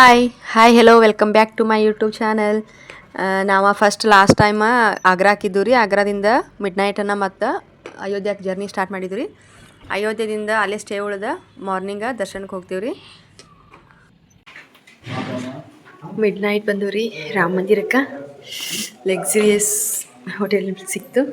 Hi hello welcome back to my YouTube channel. ನಾವು last time Agra ಹಾಕಿದ್ದು ರೀ. ಆಗ್ರಾದಿಂದ mid ನೈಟನ್ನು ಮತ್ತು ಅಯೋಧ್ಯಕ್ಕೆ ಜರ್ನಿ ಸ್ಟಾರ್ಟ್ ಮಾಡಿದ್ವಿ ರೀ. ಅಯೋಧ್ಯದಿಂದ ಅಲ್ಲೇ ಸ್ಟೇ ಉಳ್ದ ಮಾರ್ನಿಂಗ ದರ್ಶನಕ್ಕೆ ಹೋಗ್ತೀವಿ ರೀ. ಮಿಡ್ ನೈಟ್ ಬಂದು ರೀ ರಾಮ ಮಂದಿರಕ್ಕೆ. ಲಕ್ಸುರಿಯಸ್ ಹೋಟೆಲ್ ಸಿಕ್ತು.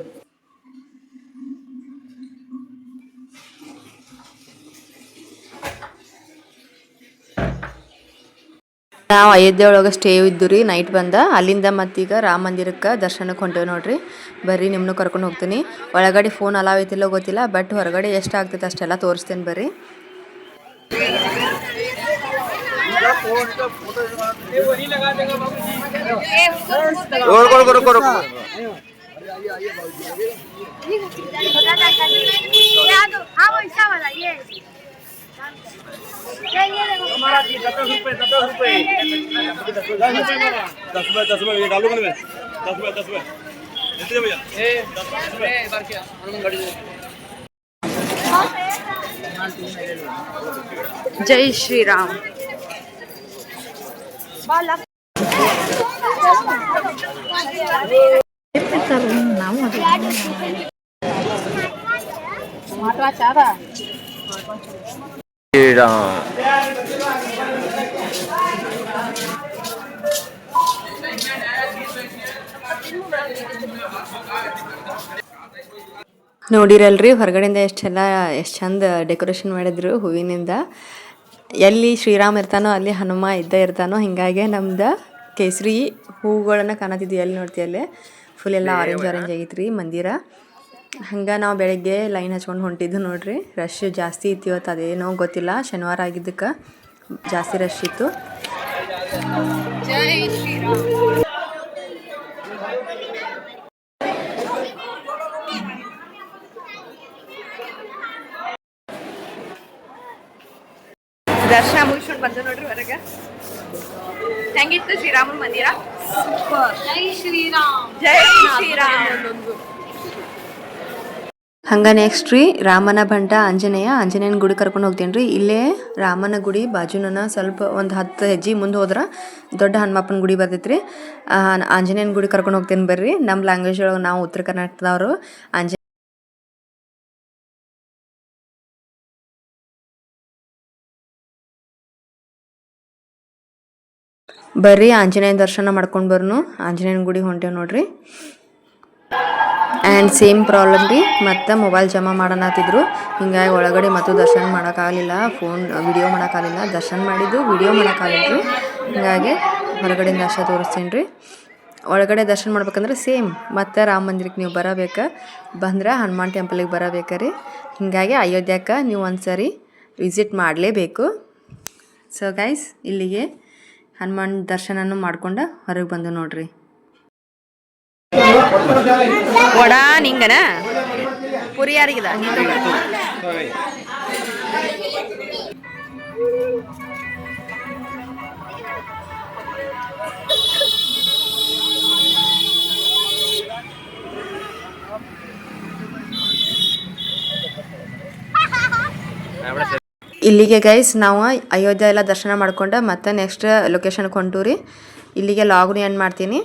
ನಾವು ಅಯೋಧ್ಯೆ ಒಳಗೆ ಸ್ಟೇ ಇದ್ದು ರೀ. ನೈಟ್ ಬಂದ ಅಲ್ಲಿಂದ ಮತ್ತೀಗ ರಾಮ ಮಂದಿರಕ್ಕೆ ದರ್ಶನಕ್ಕೆ ಹೊಂಟೇವೆ ನೋಡ್ರಿ. ಬರ್ರಿ ನಿಮ್ಮನ್ನು ಕರ್ಕೊಂಡು ಹೋಗ್ತೀನಿ. ಒಳಗಡೆ ಫೋನ್ ಅಲಾವ್ ಐತಿಲ್ಲೋ ಗೊತ್ತಿಲ್ಲ, ಬಟ್ ಹೊರಗಡೆ ಎಷ್ಟು ಆಗ್ತೈತೆ ಅಷ್ಟೆಲ್ಲ ತೋರಿಸ್ತೇನೆ ಬರ್ರಿ. ಜೈ ಶ್ರೀರಾಮ್. ನೋಡಿರಲ್ರಿ ಹೊರಗಡೆಯಿಂದ ಎಷ್ಟು ಚಂದ ಡೆಕೋರೇಷನ್ ಮಾಡಿದ್ರು ಹೂವಿನಿಂದ. ಎಲ್ಲಿ ಶ್ರೀರಾಮ್ ಇರ್ತಾನೋ ಅಲ್ಲಿ ಹನುಮ ಇರ್ತಾನೋ, ಹಿಂಗಾಗಿ ನಮ್ದು ಕೇಸರಿ ಹೂಗಳನ್ನು ಕಾಣತಿದ್ವಿ. ಎಲ್ಲಿ ನೋಡ್ತೀವಿ ಅಲ್ಲೇ ಫುಲ್ ಎಲ್ಲ ಆರೆಂಜ್ ಆಗೈತೆ ರೀ ಮಂದಿರ. ಹಂಗೆ ನಾವು ಬೆಳಗ್ಗೆ ಲೈನ್ ಹಚ್ಕೊಂಡು ಹೊಂಟಿದ್ದು ನೋಡ್ರಿ. ರಶ್ ಜಾಸ್ತಿ ಇತ್ತು ಇವತ್ತು, ಅದೇನೋ ಗೊತ್ತಿಲ್ಲ, ಶನಿವಾರ ಆಗಿದ್ದಕ್ಕೆ ಜಾಸ್ತಿ ರಶ್ ಇತ್ತು. ದರ್ಶನ ಮುಗಿಸ್ಕೊಂಡು ಬಂದ ನೋಡ್ರಿ ಹೊರಗೆ. ಹೆಂಗಿತ್ತು ಶ್ರೀರಾಮನ ಮಂದಿರ? ಜೈ ಶ್ರೀರಾಮ್, ಜೈ ಶ್ರೀರಾಮ್. ಹಂಗ ನೆಕ್ಸ್ಟ್ ರೀ ರಾಮನ ಬಂಟ ಆಂಜನೇಯನ ಗುಡಿ ಕರ್ಕೊಂಡು ಹೋಗ್ತೀನಿ ರೀ. ಇಲ್ಲೇ ರಾಮನ ಗುಡಿ ಬಾಜುನ ಸ್ವಲ್ಪ ಒಂದು 10 ಹೆಜ್ಜೆ ಮುಂದೆ ಹೋದ್ರೆ ದೊಡ್ಡ ಹನುಮಪ್ಪನ ಗುಡಿ ಬರ್ತೈತ್ರಿ. ಆಂಜನೇಯನ ಗುಡಿ ಕರ್ಕೊಂಡು ಹೋಗ್ತೀನಿ ಬರ್ರಿ. ನಮ್ಮ ಲ್ಯಾಂಗ್ವೇಜ್ ಒಳಗೆ ನಾವು ಉತ್ತರ ಕರ್ನಾಟಕದವರು ಬರ್ರಿ ಆಂಜನೇಯನ ದರ್ಶನ ಮಾಡ್ಕೊಂಡು ಬರ್ನು. ಆಂಜನೇಯನ ಗುಡಿ ಹೊಂಟೇವೆ ನೋಡ್ರಿ. ಆ್ಯಂಡ್ ಸೇಮ್ ಪ್ರಾಬ್ಲಮ್ ರೀ, ಮತ್ತು ಮೊಬೈಲ್ ಜಮಾ ಮಾಡೋಣತ್ತಿದ್ರು. ಹಿಂಗಾಗಿ ಒಳಗಡೆ ಮತ್ತು ದರ್ಶನ ಮಾಡೋಕ್ಕಾಗಲಿಲ್ಲ, ಫೋನ್ ವಿಡಿಯೋ ಮಾಡೋಕ್ಕಾಗಲಿಲ್ಲ. ದರ್ಶನ ಮಾಡಿದ್ದು ವಿಡಿಯೋ ಮಾಡೋಕ್ಕಾಗಲಿಲ್ಲ. ಹಿಂಗಾಗಿ ಹೊರಗಡೆಯಿಂದ ಅಷ್ಟೇ ತೋರಿಸ್ತೀನಿ ರೀ. ಒಳಗಡೆ ದರ್ಶನ ಮಾಡ್ಬೇಕಂದ್ರೆ ಸೇಮ್ ಮತ್ತು ರಾಮ ಮಂದಿರಕ್ಕೆ ನೀವು ಬಂದ್ರೆ ಹನುಮಾನ್ ಟೆಂಪಲಿಗೆ ಬರಬೇಕ್ರಿ. ಹಿಂಗಾಗಿ ಅಯೋಧ್ಯಕ್ಕೆ ನೀವು ಒಂದ್ಸರಿ ವಿಸಿಟ್ ಮಾಡಲೇಬೇಕು. ಸೊ ಗೈಸ್, ಇಲ್ಲಿಗೆ ಹನುಮಾನ್ ದರ್ಶನನೂ ಮಾಡ್ಕೊಂಡು ಹೊರಗೆ ಬಂದು ನೋಡ್ರಿ. ವಡಾ ನಿಂಗನ ಪುರಿ ಯಾರಿಗಿದ? ಇಲ್ಲಿಗೆ ಗೈಸ್ ನಾವು ಅಯೋಧ್ಯೆ ಎಲ್ಲ ದರ್ಶನ ಮಾಡ್ಕೊಂಡು ಮತ್ತೆ ನೆಕ್ಸ್ಟ್ ಲೊಕೇಶನ್ಗೆ ಹೊಂಟೂರಿ. ಇಲ್ಲಿಗೆ ಲಾಗ್ನ ಎಂಡ್ ಮಾಡ್ತೀನಿ.